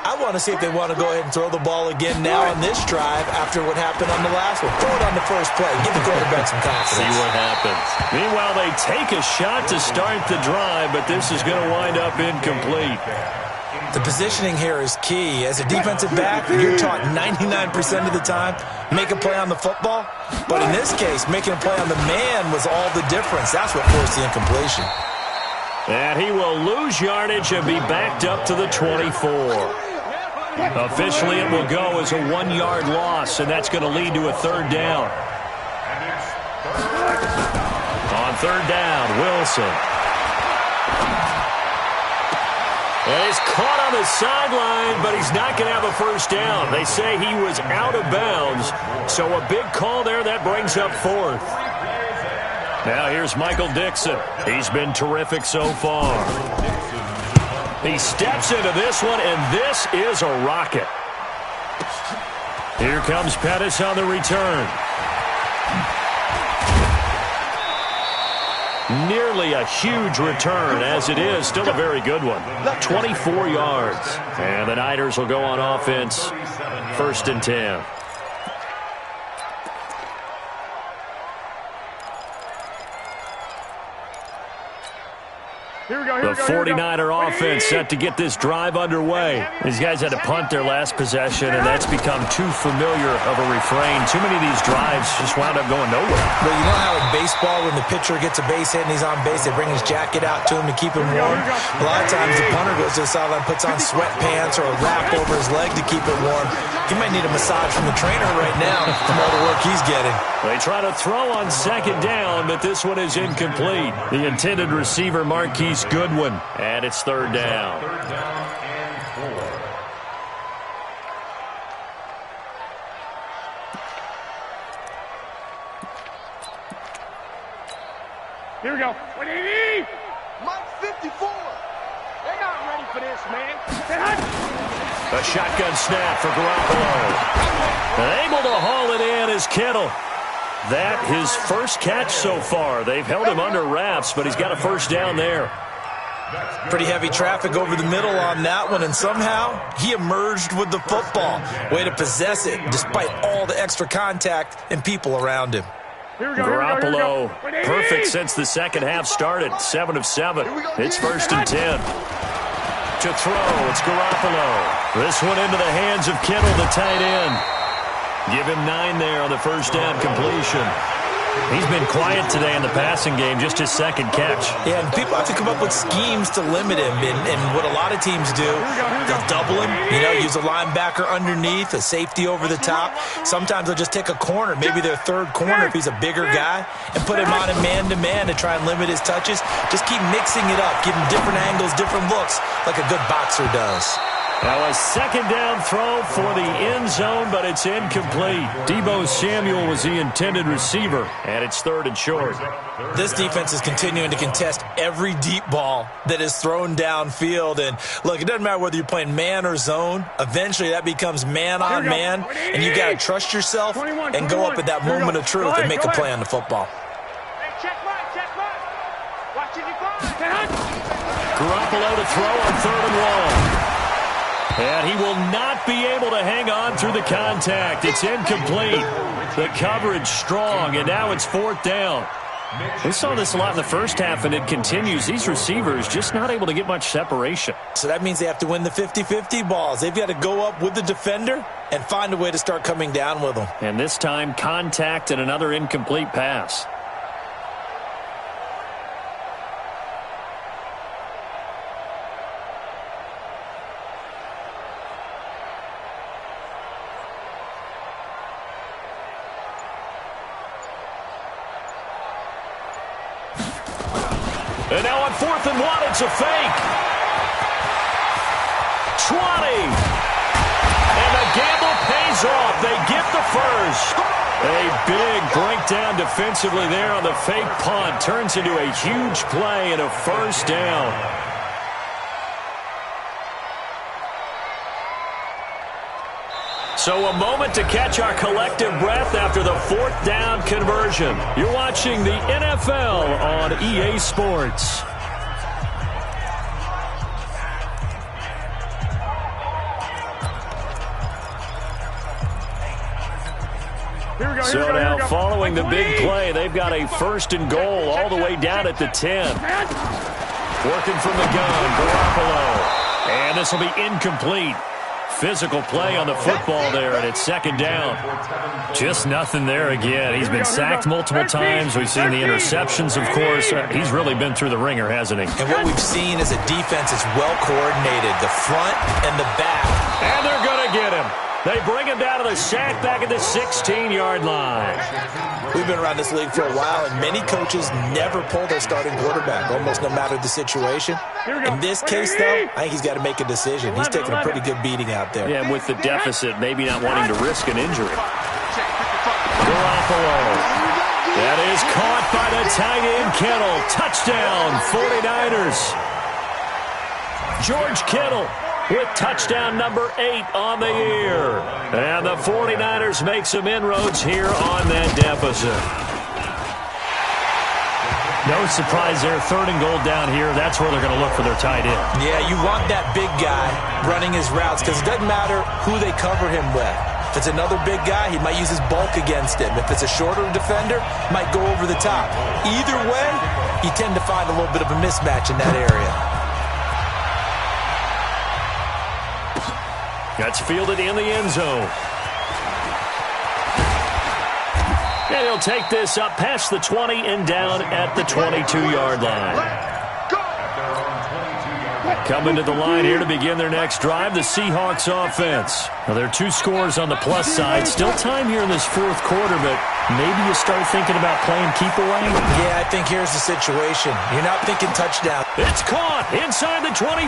Speaker 3: I want to see if they want to go ahead and throw the ball again now on this drive after what happened on the last one. Throw it on the first play. Give the quarterback some confidence.
Speaker 2: See what happens. Meanwhile, they take a shot to start the drive, but this is going to wind up incomplete.
Speaker 3: The positioning here is key. As a defensive back, you're taught 99% of the time, make a play on the football. But in this case, making a play on the man was all the difference. That's what forced the incompletion.
Speaker 2: And he will lose yardage and be backed up to the 24. Officially, it will go as a 1-yard loss, and that's going to lead to a 3rd down. On 3rd down, Wilson. And he's caught on the sideline, but he's not going to have a first down. They say he was out of bounds, so a big call there. That brings up 4th. Now here's Michael Dixon. He's been terrific so far. He steps into this one, and this is a rocket. Here comes Pettis on the return. Nearly a huge return, as it is. Still a very good one. 24 yards. And the Niners will go on offense. 1st and 10. The 49er offense set to get this drive underway. These guys had to punt their last possession, and that's become too familiar of a refrain. Too many of these drives just wound up going nowhere.
Speaker 3: Well, you know how in baseball, when the pitcher gets a base hit and he's on base, they bring his jacket out to him to keep him warm. A lot of times the punter goes to the sideline, puts on sweatpants or a wrap over his leg to keep it warm. He might need a massage from the trainer right now from all the work he's getting.
Speaker 2: They try to throw on 2nd down, but this one is incomplete. The intended receiver, Marquise Goodwin. And it's 3rd down.
Speaker 5: 3rd down and 4.
Speaker 4: Here we go. Mike 54. They're not ready for this, man.
Speaker 2: A shotgun snap for Garoppolo. And able to haul it in is Kittle. That his first catch so far. They've held him under wraps, but he's got a first down there.
Speaker 3: Pretty heavy traffic over the middle on that one, and somehow he emerged with the football. Way to possess it, despite all the extra contact and people around him.
Speaker 2: Garoppolo, perfect since the second half started. 7 of 7. It's 1st and 10. To throw, it's Garoppolo. This one into the hands of Kittle, the tight end. Give him 9 there on the first down completion. He's been quiet today in the passing game, just his 2nd catch.
Speaker 3: Yeah, and people have to come up with schemes to limit him. And what a lot of teams do, they'll double him, use a linebacker underneath, a safety over the top. Sometimes they'll just take a corner, maybe their 3rd corner if he's a bigger guy, and put him on a man-to-man to try and limit his touches. Just keep mixing it up, give him different angles, different looks, like a good boxer does.
Speaker 2: Now a 2nd down throw for the end zone, but it's incomplete. Deebo Samuel was the intended receiver, and it's 3rd and short.
Speaker 3: This defense is continuing to contest every deep ball that is thrown downfield. And look, it doesn't matter whether you're playing man or zone. Eventually that becomes man on man, and you got to trust yourself and go up at that moment of truth and make a play on the football.
Speaker 2: Garoppolo to throw on 3rd and 1. And he will not be able to hang on through the contact. It's incomplete. The coverage strong, and now it's 4th down. We saw this a lot in the first half, and it continues. These receivers just not able to get much separation.
Speaker 3: So that means they have to win the 50-50 balls. They've got to go up with the defender and find a way to start coming down with them.
Speaker 2: And this time, contact and another incomplete pass. And now on 4th and 1, it's a fake. 20. And the gamble pays off. They get the first. A big breakdown defensively there on the fake punt. Turns into a huge play and a 1st down. So a moment to catch our collective breath after the 4th down conversion. You're watching the NFL on EA Sports. So now following the big play, they've got a 1st and goal all the way down at the 10. Working from the gun, Garoppolo. And this will be incomplete. Physical play on the football there, and it's 2nd down. Just nothing there again. He's been sacked multiple times. We've seen the interceptions, of course. He's really been through the ringer, hasn't he?
Speaker 3: And what we've seen is a defense is well coordinated, the front and the back.
Speaker 2: And they're going to get him. They bring him down to the sack back at the 16-yard line.
Speaker 3: We've been around this league for a while, and many coaches never pull their starting quarterback, almost no matter the situation. In this case, though, I think he's got to make a decision. He's taking a pretty good beating out there.
Speaker 2: Yeah, and with the deficit, maybe not wanting to risk an injury. Garoppolo. That is caught by the tight end, Kittle. Touchdown, 49ers. George Kittle with touchdown number 8 on the year. And the 49ers make some inroads here on that deficit. No surprise there. 3rd and goal down here. That's where they're going to look for their tight end.
Speaker 3: Yeah, you want that big guy running his routes because it doesn't matter who they cover him with. If it's another big guy, he might use his bulk against him. If it's a shorter defender, might go over the top. Either way, you tend to find a little bit of a mismatch in that area.
Speaker 2: That's fielded in the end zone. And he'll take this up past the 20 and down at the 22-yard line. Coming to the line here to begin their next drive, the Seahawks offense. Now, there are 2 scores on the plus side. Still time here in this 4th quarter, but maybe you start thinking about playing keep away?
Speaker 3: Yeah, I think here's the situation. You're not thinking touchdown.
Speaker 2: It's caught inside the 25.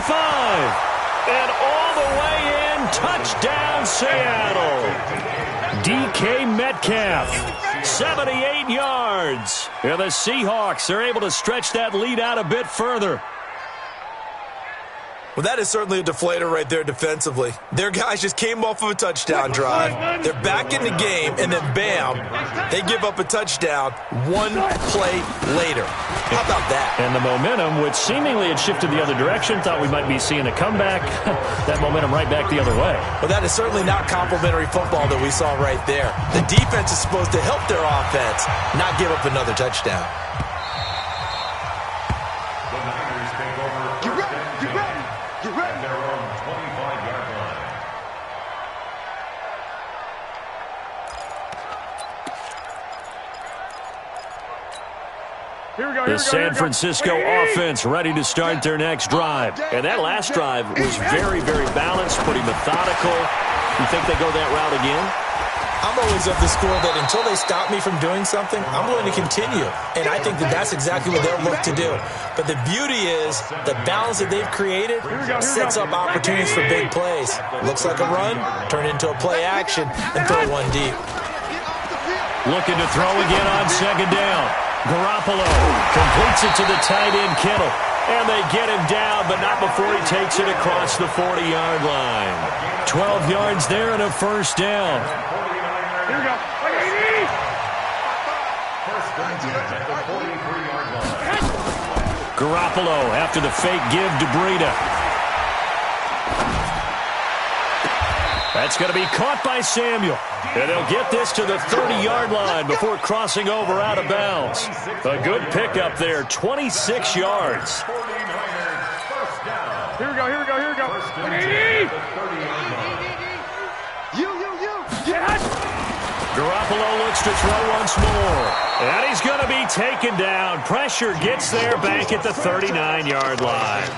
Speaker 2: And all the way in, touchdown Seattle. DK Metcalf, 78 yards. And the Seahawks are able to stretch that lead out a bit further.
Speaker 3: Well, that is certainly a deflator right there defensively. Their guys just came off of a touchdown drive. They're back in the game, and then bam, they give up a touchdown 1 play later. How about that?
Speaker 2: And the momentum, which seemingly had shifted the other direction, thought we might be seeing a comeback. That momentum right back the other way.
Speaker 3: Well, that is certainly not complimentary football that we saw right there. The defense is supposed to help their offense, not give up another touchdown.
Speaker 2: The San Francisco offense ready to start their next drive. And that last drive was very, very balanced, pretty methodical. You think they go that route again?
Speaker 3: I'm always of the school that until they stop me from doing something, I'm going to continue. And I think that that's exactly what they'll look to do. But the beauty is the balance that they've created sets up opportunities for big plays. Looks like a run, turn into a play action, and throw one deep.
Speaker 2: Looking to throw again on 2nd down. Garoppolo completes it to the tight end, Kittle. And they get him down, but not before he takes it across the 40-yard line. 12 yards there and a 1st down.
Speaker 4: Here we go.
Speaker 2: Garoppolo after the fake give to Breida. That's going to be caught by Samuel. And they'll get this to the 30-yard line before crossing over out of bounds. A good pickup there, 26 yards.
Speaker 4: Here we go. Yes!
Speaker 2: Garoppolo looks to throw once more. And he's going to be taken down. Pressure gets there back at the 39-yard line.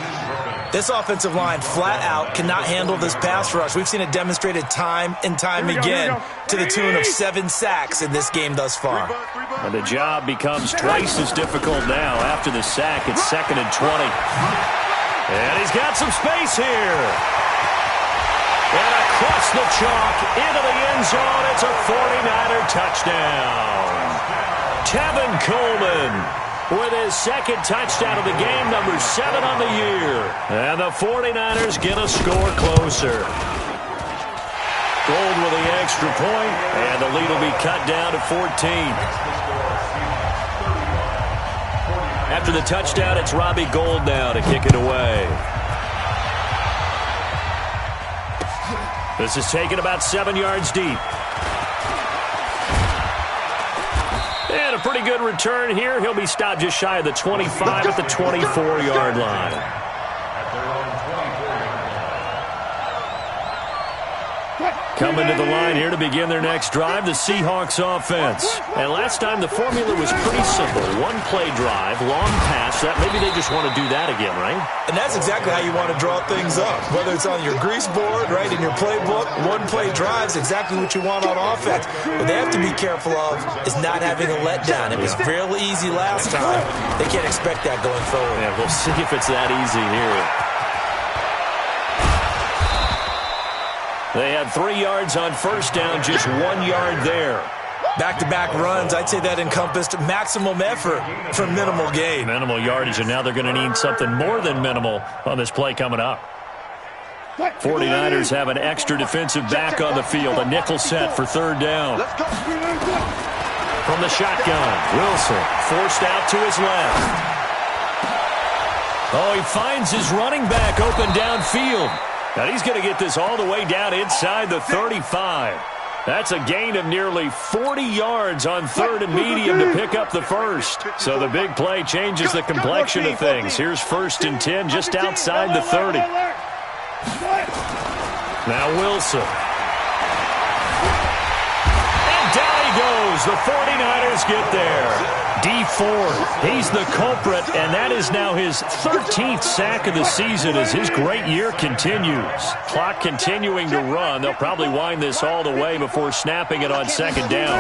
Speaker 3: This offensive line flat out cannot handle this pass rush. We've seen it demonstrated time and time again to the tune of 7 sacks in this game thus far.
Speaker 2: And the job becomes twice as difficult now after the sack. It's 2nd and 20. And he's got some space here. And across the chalk into the end zone. It's a 49er touchdown. Tevin Coleman with his 2nd touchdown of the game, number 7 on the year. And the 49ers get a score closer. Gold with the extra point, and the lead will be cut down to 14. After the touchdown, it's Robbie Gould now to kick it away. This is taken about 7 yards deep. And a pretty good return here. He'll be stopped just shy of the 25 at the 24-yard line. Coming to the line here to begin their next drive, the Seahawks offense. And last time the formula was pretty simple. One-play drive, long pass. That maybe they just want to do that again, right?
Speaker 3: And that's exactly how you want to draw things up. Whether it's on your grease board, right, in your playbook, one-play drive is exactly what you want on offense. What they have to be careful of is not having a letdown. It was fairly easy last time. They can't expect that going forward.
Speaker 2: Yeah, we'll see if it's that easy here. They had 3 yards on first down, just 1 yard there.
Speaker 3: Back-to-back runs, I'd say that encompassed maximum effort for minimal gain.
Speaker 2: Minimal yardage, and now they're going to need something more than minimal on this play coming up. 49ers have an extra defensive back on the field, a nickel set for 3rd down. From the shotgun, Wilson forced out to his left. Oh, he finds his running back open downfield. Now he's going to get this all the way down inside the 35. That's a gain of nearly 40 yards on 3rd and medium to pick up the first. So the big play changes the complexion of things. Here's 1st and 10 just outside the 30. Now Wilson. And down he goes. The 49ers get there. D Ford, he's the culprit, and that is now his 13th sack of the season as his great year continues. Clock continuing to run. They'll probably wind this all the way before snapping it on 2nd down.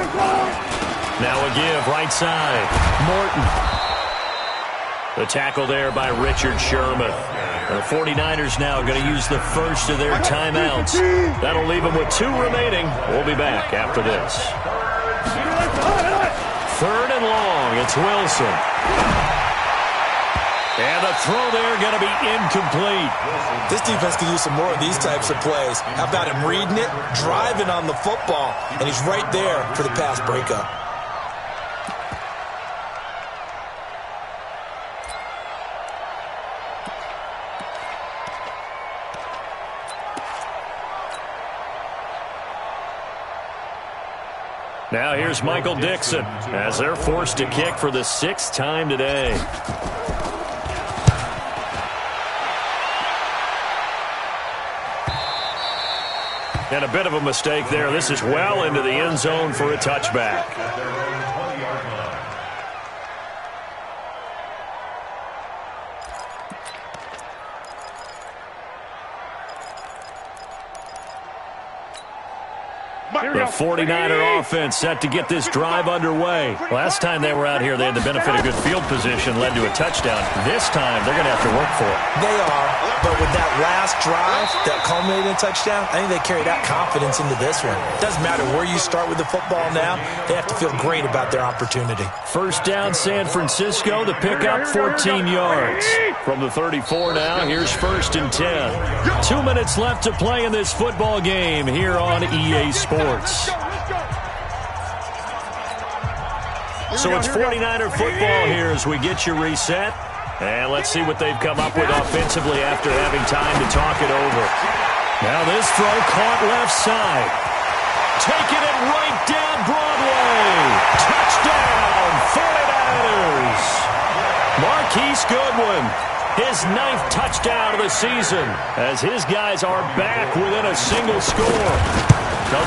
Speaker 2: Now a give, right side. Morton. The tackle there by Richard Sherman. The 49ers now going to use the first of their timeouts. That'll leave them with 2 remaining. We'll be back after this. 3rd and long, it's Wilson. And the throw there going to be incomplete.
Speaker 3: This defense could use some more of these types of plays. How about him reading it, driving on the football, and he's right there for the pass breakup.
Speaker 2: Now here's Michael Dixon as they're forced to kick for the 6th time today. And a bit of a mistake there. This is well into the end zone for a touchback. The 49er offense set to get this drive underway. Last time they were out here, they had the benefit of good field position, led to a touchdown. This time, they're going to have to work for it.
Speaker 3: They are, but with that last drive that culminated in a touchdown, I think they carry that confidence into this one. Doesn't matter where you start with the football now, they have to feel great about their opportunity.
Speaker 2: 1st down, San Francisco. The pickup, 14 yards. From the 34 now, here's 1st and 10. 2 minutes left to play in this football game here on EA Sports. So it's 49er football here as we get you reset. And let's see what they've come up with offensively after having time to talk it over. Now this throw caught left side. Taking it right down Broadway. Touchdown, 49ers. Marquise Goodwin, his 9th touchdown of the season, as his guys are back within a single score.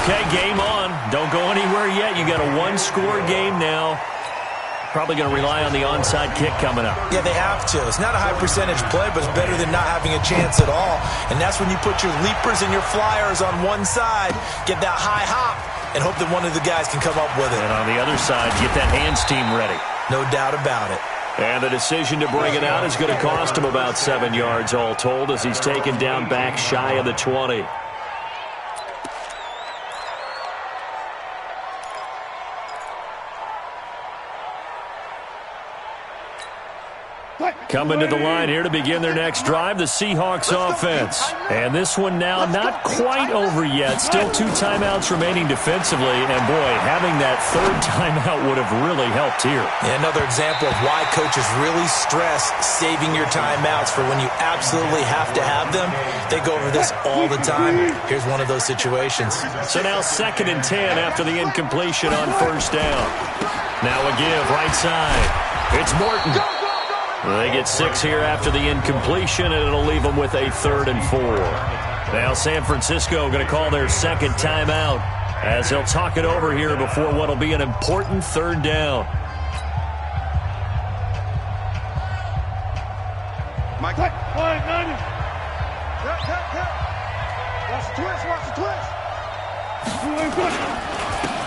Speaker 2: Okay, game on. Don't go anywhere yet. You got a one-score game now. Probably going to rely on the onside kick coming up.
Speaker 3: Yeah, they have to. It's not a high percentage play, but it's better than not having a chance at all. And that's when you put your leapers and your flyers on one side, get that high hop, and hope that one of the guys can come up with it.
Speaker 2: And on the other side, get that hands team ready.
Speaker 3: No doubt about it.
Speaker 2: And the decision to bring it out is going to cost him about 7 yards all told, as he's taken down back shy of the 20. Coming to the line here to begin their next drive, the Seahawks offense. And this one now not quite over yet. Still 2 timeouts remaining defensively. And, boy, having that 3rd timeout would have really helped here.
Speaker 3: Yeah, another example of why coaches really stress saving your timeouts for when you absolutely have to have them. They go over this all the time. Here's one of those situations.
Speaker 2: So now 2nd and 10 after the incompletion on 1st down. Now a give right side. It's Morton. They get 6 here after the incompletion, and it'll leave them with a 3rd and 4. Now San Francisco going to call their 2nd timeout, as they'll talk it over here before what will be an important 3rd down.
Speaker 4: Mike. Watch the twist.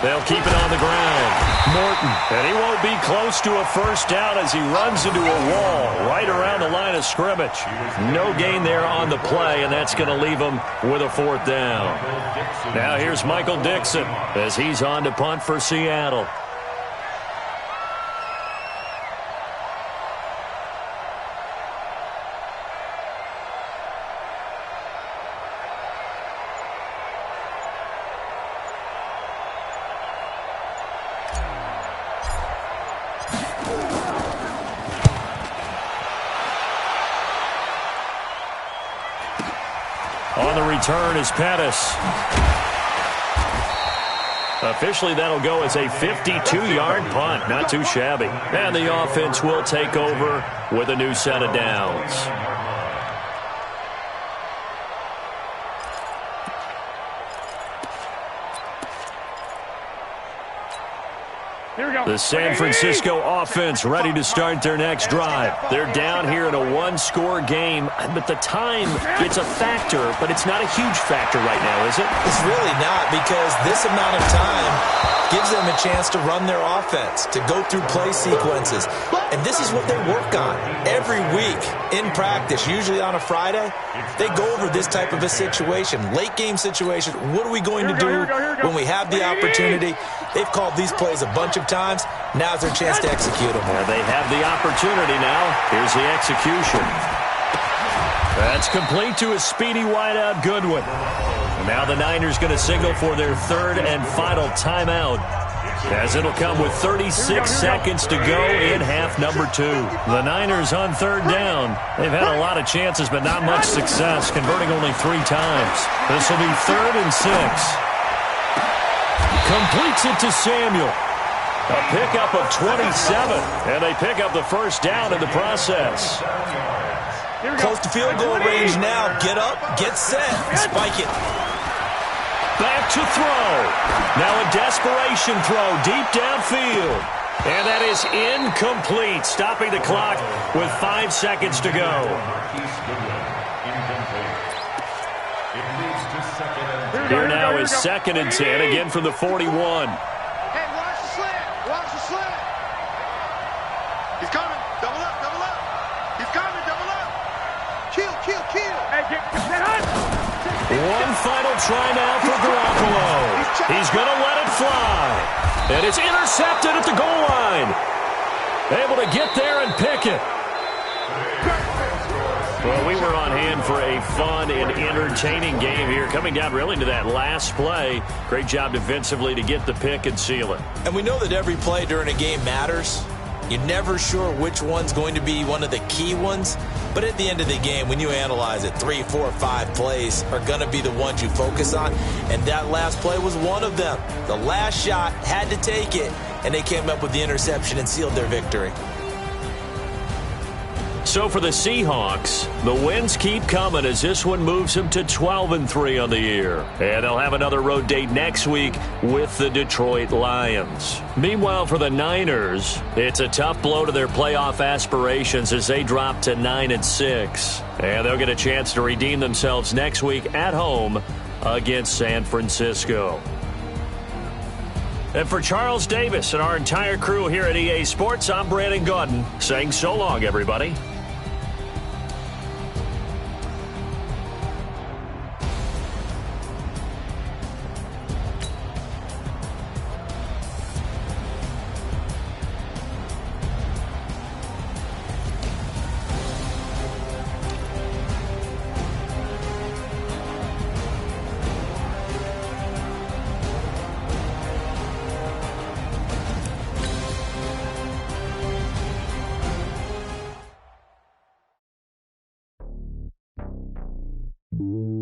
Speaker 2: They'll keep it on the ground. Morton, and he won't be close to a 1st down as he runs into a wall right around the line of scrimmage. No gain there on the play, and that's going to leave him with a 4th down. Now here's Michael Dixon as he's on to punt for Seattle. On the return is Pettis. Officially, that'll go as a 52-yard punt. Not too shabby. And the offense will take over with a new set of downs. The San Francisco offense ready to start their next drive. They're down here in a one-score game, but the time, it's a factor, but it's not a huge factor right now, is it?
Speaker 3: It's really not, because this amount of time gives them a chance to run their offense, to go through play sequences. And this is what they work on every week in practice, usually on a Friday. They go over this type of a situation, late game situation. What are we going to do when we have the opportunity? They've called these plays a bunch of times. Now's their chance to execute them.
Speaker 2: Well, they have the opportunity now. Here's the execution. That's complete to a speedy wideout Goodwin. And now the Niners going to signal for their 3rd and final timeout, as it'll come with 36 seconds to go in half number 2. The Niners on 3rd down. They've had a lot of chances, but not much success, converting only 3 times. This will be 3rd and 6. Completes it to Samuel. A pickup of 27, and they pick up the 1st down in the process.
Speaker 3: Close to field goal range now. Get up, get set, spike it.
Speaker 2: Back to throw. Now a desperation throw deep downfield. And that is incomplete, stopping the clock with 5 seconds to go. Here now is 2nd and 10, again from the 41.
Speaker 1: Hey, watch the slant. Watch the slant. He's coming. Double up, double up. He's coming, double up. Kill, kill, kill.
Speaker 4: Hey, get that hunt.
Speaker 2: One final try now for Garoppolo. He's going to let it fly. And it's intercepted at the goal line. Able to get there and pick it. Well, we were on hand for a fun and entertaining game here, coming down really to that last play. Great job defensively to get the pick and seal it.
Speaker 3: And we know that every play during a game matters, You're never sure which one's going to be one of the key ones, but at the end of the game, when you analyze it, 3, 4, 5 plays are going to be the ones you focus on, and that last play was one of them. The last shot had to take it, and they came up with the interception and sealed their victory.
Speaker 2: So for the Seahawks, the wins keep coming as this one moves them to 12-3 on the year. And they'll have another road date next week with the Detroit Lions. Meanwhile, for the Niners, it's a tough blow to their playoff aspirations as they drop to 9-6. And they'll get a chance to redeem themselves next week at home against San Francisco. And for Charles Davis and our entire crew here at EA Sports, I'm Brandon Gaudin saying so long, everybody.
Speaker 6: you